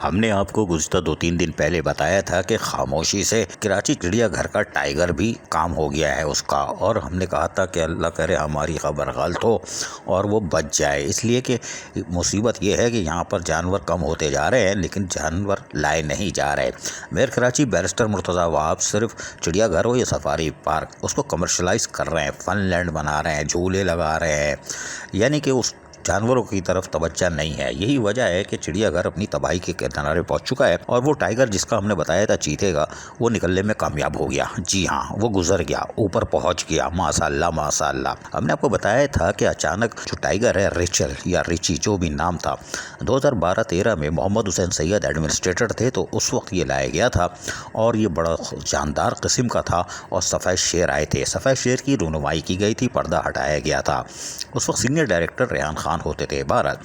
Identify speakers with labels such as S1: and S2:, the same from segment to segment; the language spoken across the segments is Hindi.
S1: हमने आपको गुज़िश्ता 2-3 दिन पहले बताया था कि खामोशी से कराची चिड़ियाघर का टाइगर भी काम हो गया है उसका, और हमने कहा था कि अल्लाह करे हमारी खबर गलत हो और वो बच जाए, इसलिए कि मुसीबत ये है कि यहाँ पर जानवर कम होते जा रहे हैं लेकिन जानवर लाए नहीं जा रहे। मेयर कराची बैरिस्टर मुर्तज़ा वहाब सिर्फ चिड़ियाघर हो या सफारी पार्क उसको कमर्शलाइज़ कर रहे हैं, फन लैंड बना रहे हैं, झूले लगा रहे हैं, यानी कि उस जानवरों की तरफ तवज्जो नहीं है। यही वजह है कि चिड़ियाघर अपनी तबाही के किनारे पहुंच चुका है और वो टाइगर जिसका हमने बताया था चीते का, वो निकलने में कामयाब हो गया। जी हाँ, वो गुजर गया, ऊपर पहुंच गया। माशाअल्लाह माशाअल्लाह। हमने आपको बताया था कि अचानक जो टाइगर है रेचल या रिची जो भी नाम था, 2012-13 में मोहम्मद हुसैन सैयद एडमिनिस्ट्रेटर थे तो उस वक्त ये लाया गया था और ये बड़ा जानदार किस्म का था और सफ़ेद शेर आए थे। सफ़ेद शेर की रुनुमाई की गई थी, पर्दा हटाया गया था। उस वक्त सीनियर डायरेक्टर रेहान खान होते थे भारत।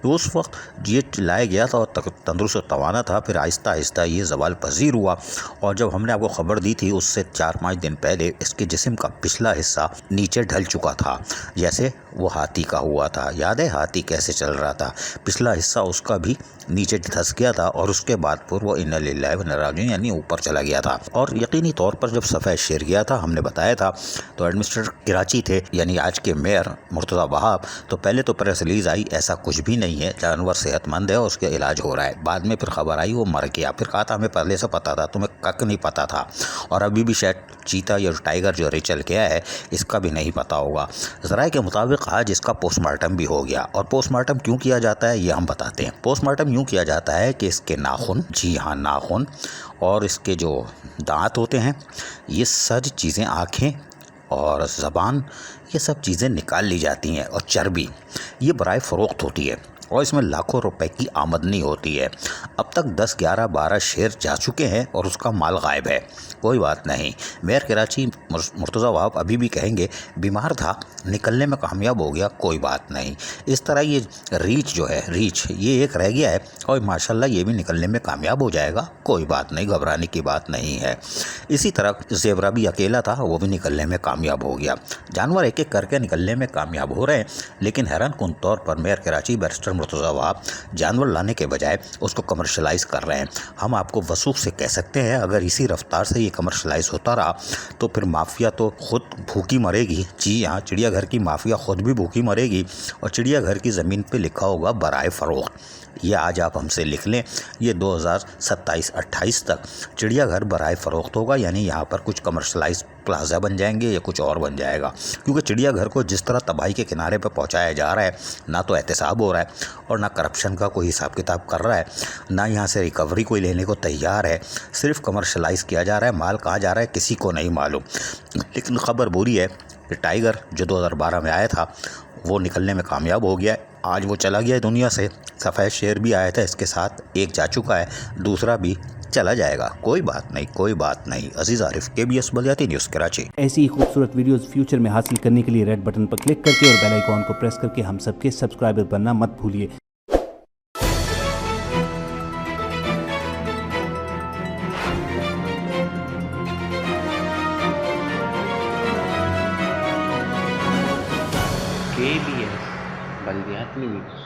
S1: तो उस वक्त ये लाया गया था और तंदुरुस्त तवाना था। फिर आहिस्ता आहिस्ता ये ज़वाल पजीर हुआ और जब हमने आपको खबर दी थी उससे 4-5 दिन पहले इसके जिस्म का पिछला हिस्सा नीचे ढल चुका था, जैसे वो हाथी का हुआ था। याद है हाथी कैसे चल रहा था, पिछला हिस्सा उसका भी नीचे धंस गया था और उसके बाद फिर वो इन्ना लिल्लाहि व इन्ना राजिऊन यानी ऊपर चला गया था। और यकीनी तौर पर जब सफ़ेद शेर गया था, हमने बताया था, तो एडमिनिस्ट्रेटर कराची थे यानी आज के मेयर मुर्तज़ा वहाब। तो पहले तो प्रेस रिलीज़ आई ऐसा कुछ भी नहीं है, जानवर सेहतमंद है और उसका इलाज हो रहा है। बाद में फिर खबर आई वो मर गया। फिर कहा था हमें पहले से पता था, तुम्हें कक नहीं पता था। और अभी भी शायद चीता या टाइगर जो रेचल गया है इसका भी नहीं पता होगा। ज़राए के मुताबिक आज इसका पोस्टमार्टम भी हो गया। और पोस्टमार्टम क्यों किया जाता है ये हम बताते हैं। पोस्टमार्टम यूँ किया जाता है कि इसके नाखून, जी हाँ नाखून, और इसके जो दांत होते हैं, ये सारी चीज़ें, आँखें और ज़बान, ये सब चीज़ें निकाल ली जाती हैं। और चर्बी ये बराए फ़रोख्त होती है और इसमें लाखों रुपए की आमदनी होती है। अब तक 10, 11, 12 शेर जा चुके हैं और उसका माल गायब है। कोई बात नहीं, मेयर कराची मुर्तज़ा वहाब अभी भी कहेंगे बीमार था, निकलने में कामयाब हो गया, कोई बात नहीं। इस तरह ये रीछ जो है, रीछ ये एक रह गया है और माशाल्लाह ये भी निकलने में कामयाब हो जाएगा, कोई बात नहीं, घबराने की बात नहीं है। इसी तरह ज़ेबरा भी अकेला था, वो भी निकलने में कामयाब हो गया। जानवर एक एक करके निकलने में कामयाब हो रहे हैं, लेकिन हैरानकुन तौर पर मेयर कराची बैरिस्टर मुर्तज़ा वहाब जानवर लाने के बजाय उसको कमर्शलाइज़ कर रहे हैं। हम आपको वसूख से कह सकते हैं अगर इसी रफ्तार से ये कमर्शलाइज़ होता रहा तो फिर माफिया तो खुद भूखी मरेगी। जी हाँ, चिड़ियाघर की माफिया खुद भी भूखी मरेगी और चिड़ियाघर की ज़मीन पे लिखा होगा बराए फ़रोख्त। ये आज आप हमसे लिख लें, ये 2027-28 तक चिड़ियाघर बराए फ़रोख्त होगा, यानी यहाँ पर कुछ कमर्शलाइज प्लाजा बन जाएंगे या कुछ और बन जाएगा। क्योंकि चिड़ियाघर को जिस तरह तबाही के किनारे पर पहुँचाया जा रहा है, ना तो एहतसाब हो रहा है और ना करप्शन का कोई हिसाब किताब कर रहा है, ना यहाँ से रिकवरी कोई लेने को तैयार है। सिर्फ कमर्शलाइज़ किया जा रहा है, माल कहाँ जा रहा है किसी को नहीं मालूम। लेकिन खबर बुरी है कि टाइगर जो 2012 में आया था वो निकलने में कामयाब हो गया। आज वो चला गया है दुनिया से। सफ़ेद शेर भी आया था इसके साथ, एक जा चुका है, दूसरा भी चला जाएगा। कोई बात नहीं, कोई बात नहीं। अजीज़ आरिफ, KBS बलियाती न्यूज़ कराची।
S2: ऐसी ही खूबसूरत वीडियोस फ्यूचर में हासिल करने के लिए रेड बटन पर क्लिक करके और बेल आइकॉन को प्रेस करके हम सबके सब्सक्राइबर बनना मत भूलिए।
S3: KBS बलियाती न्यूज़।